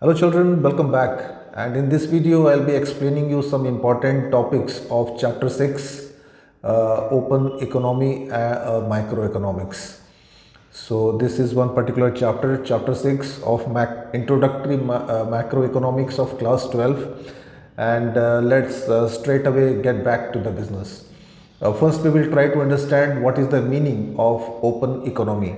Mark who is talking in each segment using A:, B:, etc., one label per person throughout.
A: Hello children, welcome back. And in this video, I'll be explaining you some important topics of chapter 6, open economy and microeconomics. So this is one particular chapter, chapter 6 of introductory macroeconomics of class 12. And let's straight away get back to the business. First, we will try to understand what is the meaning of open economy.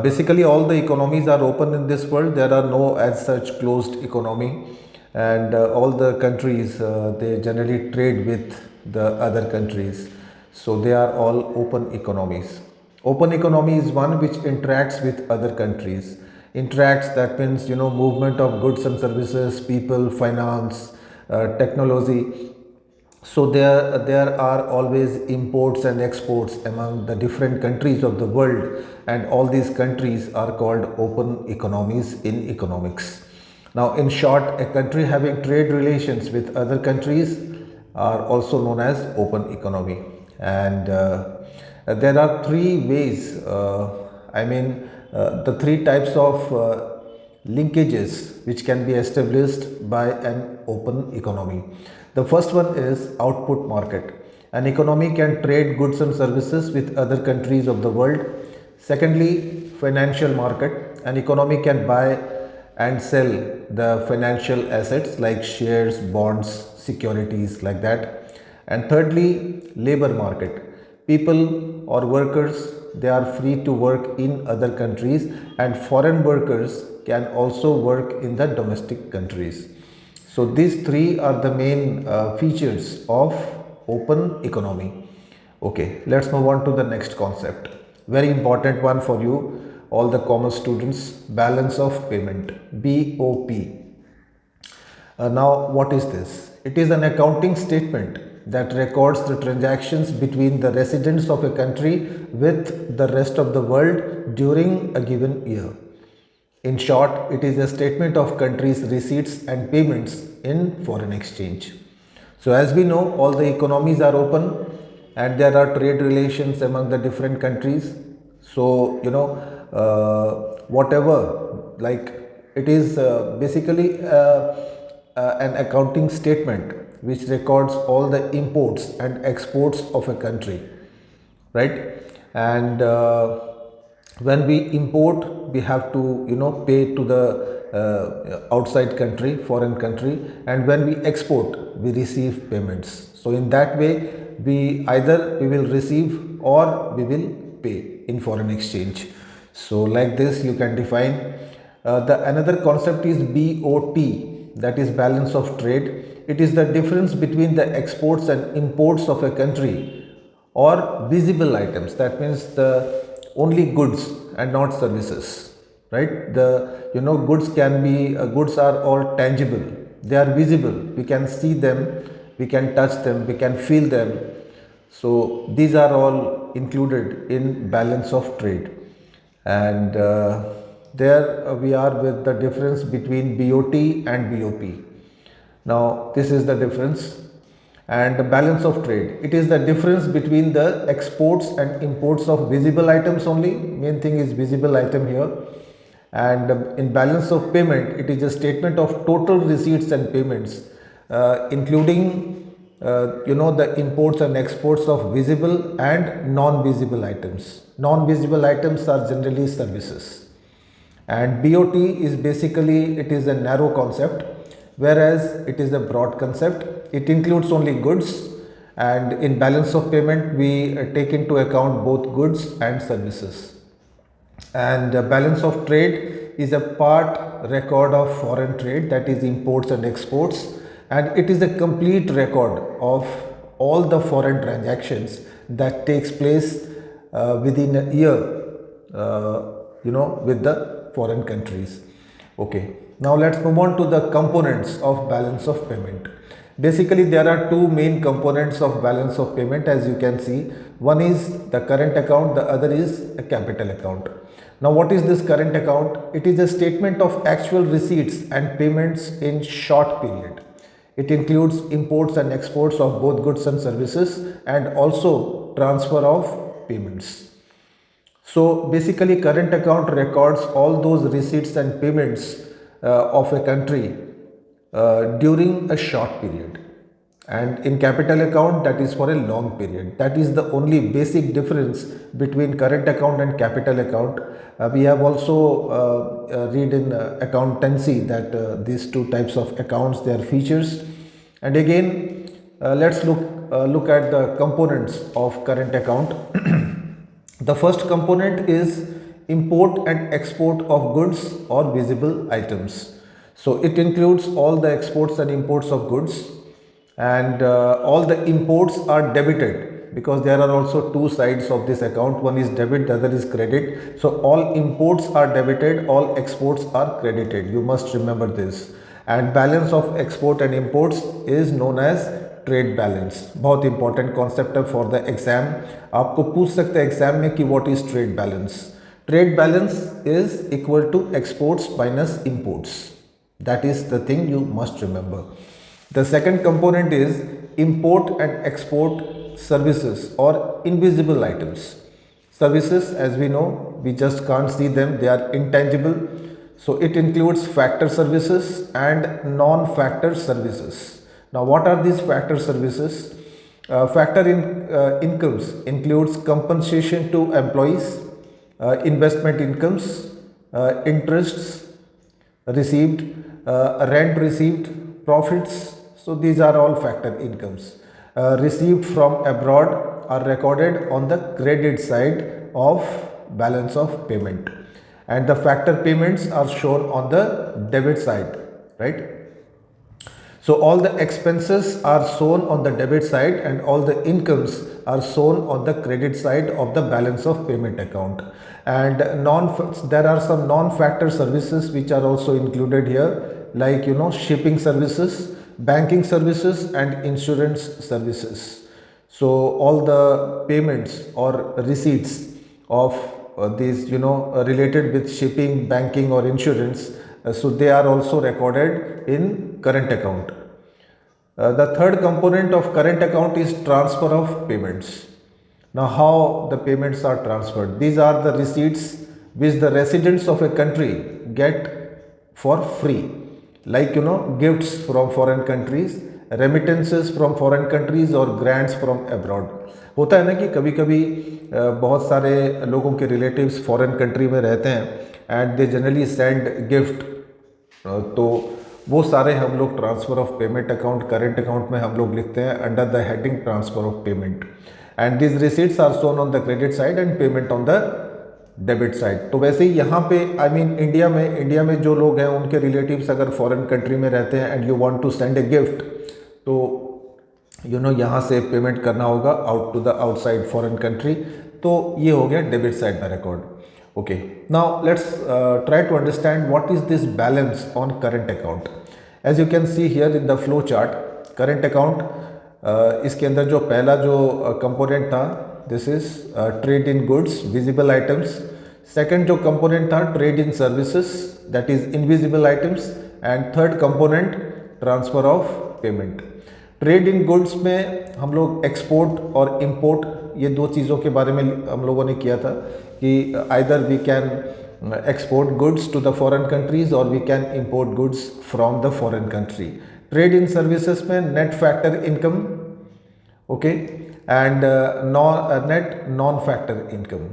A: Basically, all the economies are open in this world. There are no as such closed economy, and all the countries they generally trade with the other countries. So they are all open economies. Open economy is one which interacts with other countries. Interacts, that means movement of goods and services, people, finance, technology. So there are always imports and exports among the different countries of the world, and all these countries are called open economies in economics. Now, in short, a country having trade relations with other countries are also known as open economy. And there are three ways, the three types of linkages which can be established by an open economy. The first one is output market. An economy can trade goods and services with other countries of the world. Secondly, financial market. An economy can buy and sell the financial assets like shares, bonds, securities, like that. And thirdly, labor market. People or workers, they are free to work in other countries, and foreign workers can also work in the domestic countries. So these three are the main features of open economy. Okay, let's move on to the next concept. Very important one for you, all the commerce students, balance of payment, BOP. Now, what is this? It is an accounting statement that records the transactions between the residents of a country with the rest of the world during a given year. In short, it is a statement of countries' receipts and payments in foreign exchange. So, as we know, all the economies are open and there are trade relations among the different countries. So, whatever, like it is basically an accounting statement which records all the imports and exports of a country, right? And when we import, we have to pay to the outside country, foreign country, and when we export, we receive payments. So in that way, we will receive or we will pay in foreign exchange. So like this, you can define. The another concept is BOT, that is balance of trade. It is the difference between the exports and imports of a country or visible items. That means the only goods and not services, right? The goods can be goods are all tangible. They are visible. We can see them. We can touch them. We can feel them. So these are all included in balance of trade. And there we are with the difference between BOT and BOP. Now this is the difference. And the balance of trade, it is the difference between the exports and imports of visible items only. Main thing is visible item here. And in balance of payment, it is a statement of total receipts and payments, including the imports and exports of visible and non-visible items. Non-visible items are generally services. And BOT is basically, it is a narrow concept, whereas it is a broad concept. It includes only goods, and in balance of payment we take into account both goods and services. And balance of trade is a part record of foreign trade, that is imports and exports, and it is a complete record of all the foreign transactions that takes place within a year with the foreign countries. Okay, now let's move on to the components of balance of payment. Basically, there are two main components of balance of payment, as you can see. One is the current account, the other is a capital account. Now, what is this current account? It is a statement of actual receipts and payments in short period. It includes imports and exports of both goods and services, and also transfer of payments. So basically, current account records all those receipts and payments of a country during a short period, and in capital account that is for a long period. That is the only basic difference between current account and capital account. We have also read in accountancy that these two types of accounts, their features. And again, let's look at the components of current account. The first component is import and export of goods or visible items. So it includes all the exports and imports of goods, and all the imports are debited, because there are also two sides of this account. One is debit, the other is credit. So all imports are debited, all exports are credited. You must remember this. And balance of export and imports is known as trade balance. बहुत important concept है for the exam. आपको पूछ सकते हैं exam में कि what is trade balance. Trade balance is equal to exports minus imports. That is the thing you must remember. The second component is import and export services or invisible items. Services, as we know, we just can't see them, they are intangible. So it includes factor services and non-factor services. Now what are these factor services? Factor incomes includes compensation to employees, investment incomes, interests received, rent received, profits. So these are all factor incomes. Received from abroad are recorded on the credit side of balance of payment, and the factor payments are shown on the debit side, right? So all the expenses are shown on the debit side and all the incomes are shown on the credit side of the balance of payment account. And there are some non-factor services which are also included here, like shipping services, banking services and insurance services. So all the payments or receipts of these related with shipping, banking or insurance, so they are also recorded in current account. The third component of current account is transfer of payments. Now how the payments are transferred? These are the receipts which the residents of a country get for free, like gifts from foreign countries, remittances from foreign countries और grants from abroad. होता है ना कि कभी कभी बहुत सारे लोगों के रिलेटिव्स फॉरेन कंट्री में रहते हैं and they generally send gift. तो वो सारे हम लोग transfer of payment account, current account में हम लोग लिखते हैं under the heading transfer of payment. And this receipts are shown on the credit side and payment on the debit side. तो वैसे ही यहाँ पे इंडिया में जो लोग हैं उनके रिलेटिव्स अगर फॉरेन कंट्री में रहते हैं and you want to send a gift, तो यहाँ से पेमेंट करना होगा out to the outside foreign country. तो ये हो गया डेबिट साइड का record. Okay, now let's try to understand what is this balance on current account. As you can see here in the flow chart, current account इसके अंदर जो पहला जो कंपोनेंट था, this is trade in goods, visible items. Second जो component था trade in services, that is invisible items. And third component transfer of payment. Trade in goods में हम लोग एक्सपोर्ट और इंपोर्ट, ये दो चीज़ों के बारे में हम लोगों ने किया था कि either we can export goods to the foreign countries और we can import goods from the foreign country. Trade in services में net factor income, okay, and net non factor income,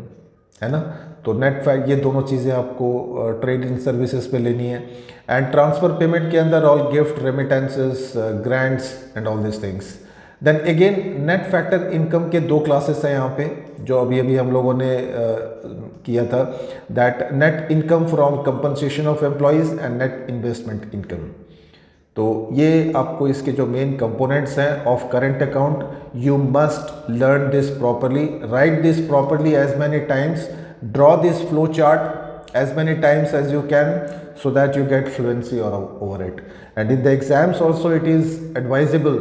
A: है ना. तो नेट फैक्ट, ये दोनों चीज़ें आपको trade in services पे लेनी है. एंड ट्रांसफ़र पेमेंट के अंदर all gift, remittances, grants and all this things. Then again net factor income के दो क्लासेस हैं यहाँ पे जो अभी हम लोगों ने किया था, that net income from compensation of employees and net investment income. तो ये आपको इसके जो मेन कंपोनेंट्स हैं of current account, you must learn this properly, write this properly as many times, draw this flow chart as many times as you can so that you get fluency over it. And in the exams also it is advisable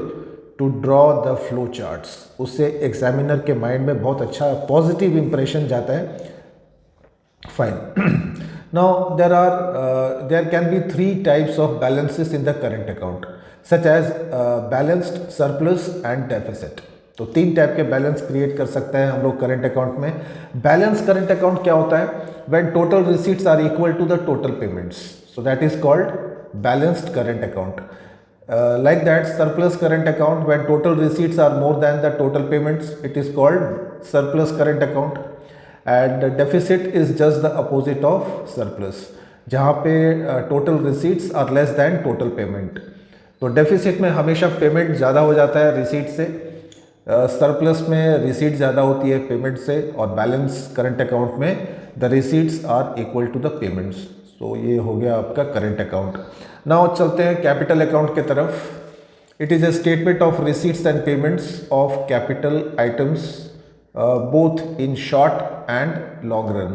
A: to draw the flow charts. उससे examiner के mind में बहुत अच्छा positive impression जाता है. Fine. Now there can be three types of balances in the current account, such as balanced, surplus and deficit. तो तीन type के बैलेंस क्रिएट कर सकते हैं हम लोग करंट अकाउंट में. बैलेंस करंट अकाउंट क्या होता है? When total receipts are equal to the total payments. So that is called balanced current account. Like that, surplus current account, when total receipts are more than the total payments, it is called surplus current account. And deficit is just the opposite of surplus, जहाँ पे total receipts are less than total payment. तो deficit में हमेशा payment ज़्यादा हो जाता है receipt से, सरप्लस में रिसीट ज़्यादा होती है पेमेंट से, और बैलेंस करंट अकाउंट में the receipts are equal to the payments. तो ये हो गया आपका करंट अकाउंट. नाउ चलते हैं कैपिटल अकाउंट के तरफ. It is a statement of receipts and payments of capital items both in short and long run.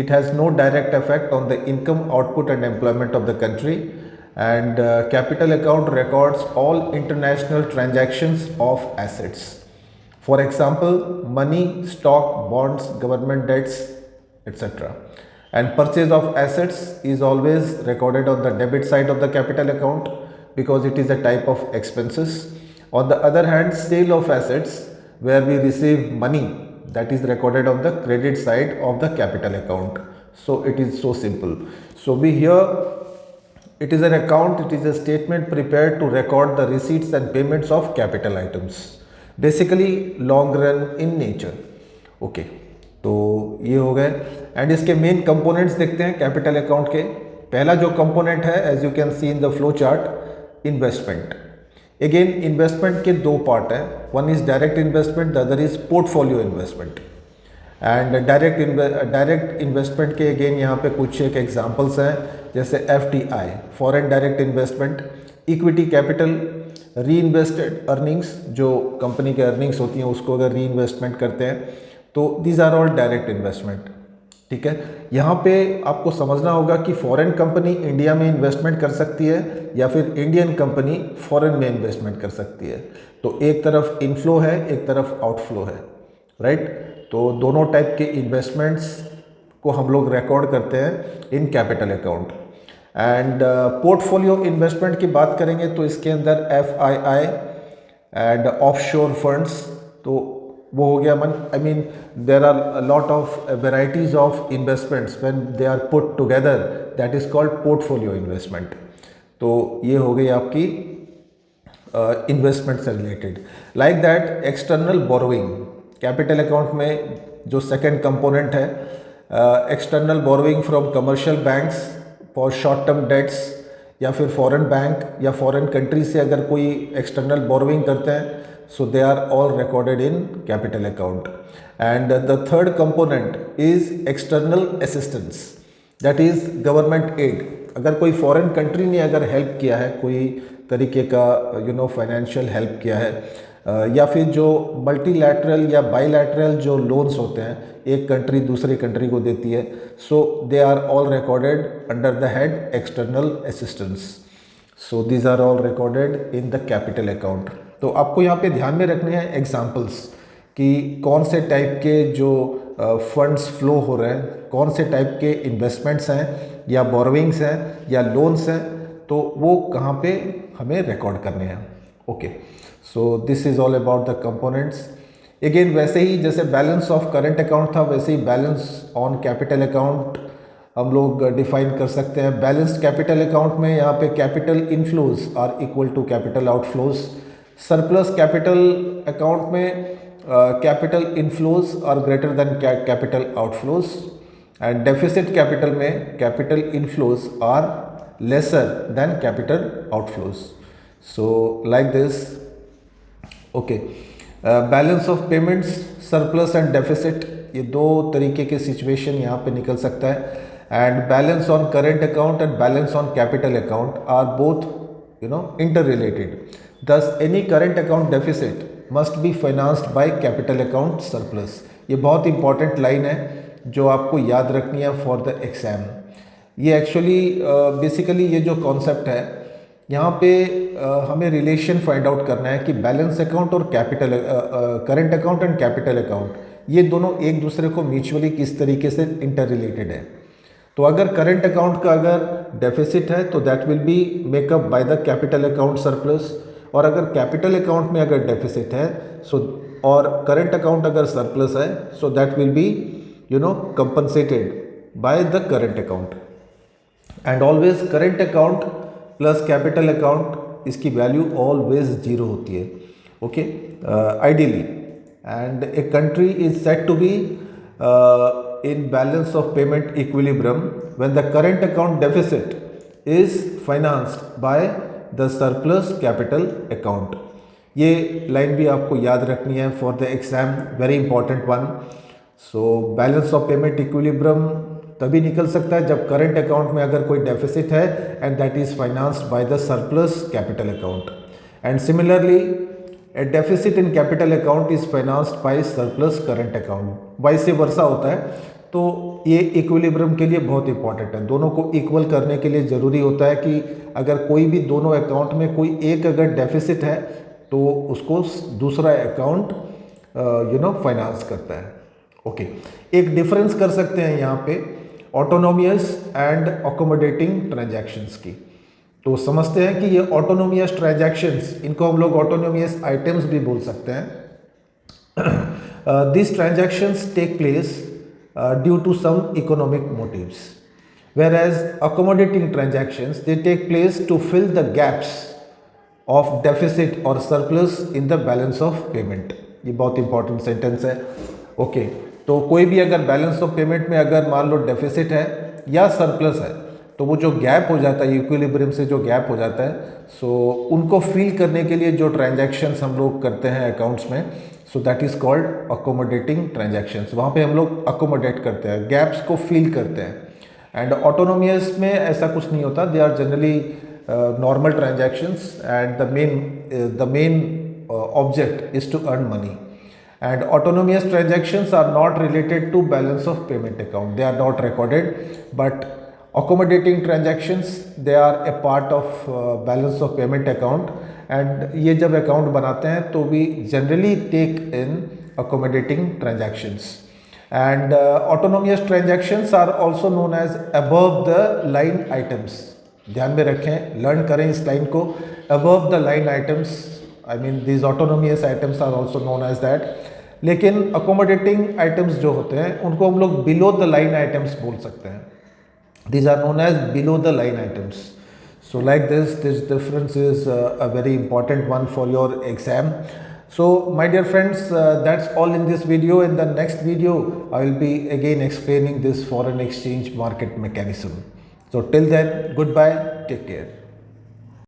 A: It has no direct effect on the income, output and employment of the country, and capital account records all international transactions of assets. For example, money, stock, bonds, government debts, etc. And purchase of assets is always recorded on the debit side of the capital account because it is a type of expenses. On the other hand, sale of assets where we receive money, that is recorded on the credit side of the capital account. So it is so simple. So we here, it is an account, it is a statement prepared to record the receipts and payments of capital items, basically long run in nature. Okay, तो ये हो गए. And इसके main components देखते हैं capital account के. पहला जो कंपोनेंट है, as you can see in the flow chart, investment. Again investment के दो पार्ट हैं. One is direct investment, the other is portfolio investment. And direct investment के अगेन यहाँ पे कुछ एक एग्जांपल्स हैं, जैसे FDI, foreign direct investment, equity capital, reinvested earnings, जो कंपनी के अर्निंग्स होती हैं उसको अगर री इन्वेस्टमेंट करते हैं, तो these are all direct investment. ठीक है, यहाँ पे आपको समझना होगा कि फॉरेन कंपनी इंडिया में इन्वेस्टमेंट कर सकती है या फिर इंडियन कंपनी फॉरेन में इन्वेस्टमेंट कर सकती है. तो एक तरफ इनफ्लो है, एक तरफ आउटफ्लो है, राइट. तो दोनों टाइप के इन्वेस्टमेंट्स को हम लोग रिकॉर्ड करते हैं in capital account. And portfolio investment की बात करेंगे तो इसके अंदर FII एंड ऑफशोर फंड्स, तो वो हो गया. I mean there are lot of varieties of investments when they are put together, that is called portfolio investment. तो ये हो गई आपकी इन्वेस्टमेंट से related. Like that, external borrowing, capital account में जो सेकेंड कंपोनेंट है, external borrowing from commercial banks for short term debts, या फिर फॉरेन बैंक या फॉरेन कंट्री से अगर कोई एक्सटर्नल बोरोइंग करते हैं, so they are all recorded in capital account. And the third component is external assistance, that is government aid. अगर कोई फॉरेन कंट्री ने अगर हेल्प किया है, कोई तरीके का फाइनेंशियल हेल्प किया है, या फिर जो मल्टीलैटरल या बाईलैटरल जो लोन्स होते हैं, एक कंट्री दूसरी कंट्री को देती है, so they are all recorded under the head external assistance. So these are all recorded in the capital account. तो आपको यहाँ पे ध्यान में रखने हैं एग्जाम्पल्स कि कौन से टाइप के जो फंड्स फ्लो हो रहे हैं, कौन से टाइप के इन्वेस्टमेंट्स हैं या बोरोइंग्स हैं या लोन्स हैं, तो वो कहाँ पे हमें रिकॉर्ड करने हैं. Okay, so this is all about the components. Again वैसे ही जैसे बैलेंस ऑफ करंट अकाउंट था, वैसे ही बैलेंस ऑन कैपिटल अकाउंट हम लोग डिफाइन कर सकते हैं. बैलेंस्ड कैपिटल अकाउंट में यहाँ पे capital inflows are equal to capital outflows. Surplus capital account में capital inflows are greater than capital outflows, and deficit capital में capital inflows are lesser than capital outflows. So like this. Okay, balance of payments, surplus and deficit, ये दो तरीके के situation यहाँ पे निकल सकता है. And balance on current account and balance on capital account are both interrelated. Thus any current account deficit must be financed by capital account surplus. ये बहुत इंपॉर्टेंट लाइन है जो आपको याद रखनी है फॉर द एग्ज़ाम. ये एक्चुअली बेसिकली ये जो कॉन्सेप्ट है, यहाँ पे हमें रिलेशन फाइंड आउट करना है कि बैलेंस अकाउंट और capital current account and capital account, ये दोनों एक दूसरे को म्यूचुअली किस तरीके से इंटर रिलेटेड है. तो अगर करंट अकाउंट का अगर डेफिसिट है तो that will B makeup by the capital account surplus, और अगर कैपिटल अकाउंट में अगर डेफिसिट है और करंट अकाउंट अगर सरप्लस है, so that will be compensated by the current account. And always current account plus capital account, इसकी value always zero होती है, okay, ideally. And a country is set to be in balance of payment equilibrium when the current account deficit is financed by the surplus capital account. ये line भी आपको याद रखनी है for the exam, very important one. So balance of payment equilibrium तभी निकल सकता है जब करंट अकाउंट में अगर कोई डेफिसिट है and that is financed by the surplus capital account. And similarly A deficit in capital account is financed by surplus current account. Vice versa होता है. तो ये इक्विलिब्रियम के लिए बहुत इंपॉर्टेंट है. दोनों को इक्वल करने के लिए ज़रूरी होता है कि अगर कोई भी दोनों अकाउंट में कोई एक अगर डेफिसिट है तो उसको दूसरा अकाउंट फाइनेंस करता है. ओके, एक डिफरेंस कर सकते हैं यहाँ पे ऑटोनोमियस एंड अकोमोडेटिंग ट्रांजैक्शंस की. तो समझते हैं कि ये ऑटोनोमियस ट्रांजैक्शंस, इनको हम लोग ऑटोनोमियस आइटम्स भी बोल सकते हैं. This transactions take place due to some economic motives, whereas accommodating transactions, they take place to fill the gaps of deficit or surplus in the balance of payment. ये बहुत इंपॉर्टेंट सेंटेंस है. Okay, तो कोई भी अगर balance of payment में अगर मान लो डेफिसिट है या सरप्लस है तो वो जो गैप हो जाता है, इक्विलिब्रियम से जो गैप हो जाता है, सो उनको फिल करने के लिए जो ट्रांजैक्शंस हम लोग करते हैं अकाउंट्स में, so that is called accommodating transactions. वहाँ पे हम लोग अकोमोडेट करते हैं, गैप्स को फिल करते हैं. एंड ऑटोनोमियस में ऐसा कुछ नहीं होता. They are generally normal transactions and the main object is to earn money. And autonomous transactions are not related to balance of payment account. They are not recorded, but accommodating transactions, they are a part of balance of payment account. And ये जब account बनाते हैं तो we generally take in accommodating transactions. And autonomous transactions are also known as above the line items. ध्यान में रखें, learn करें इस line को. Above the line items, I mean these autonomous items are also known as that. लेकिन accommodating items जो होते हैं उनको हम लोग below the line items बोल सकते हैं. These are known as below the line items. So like this difference is a very important one for your exam. So my dear friends, that's all in this video. In the next video I will be again explaining this foreign exchange market mechanism. So till then, goodbye, take care.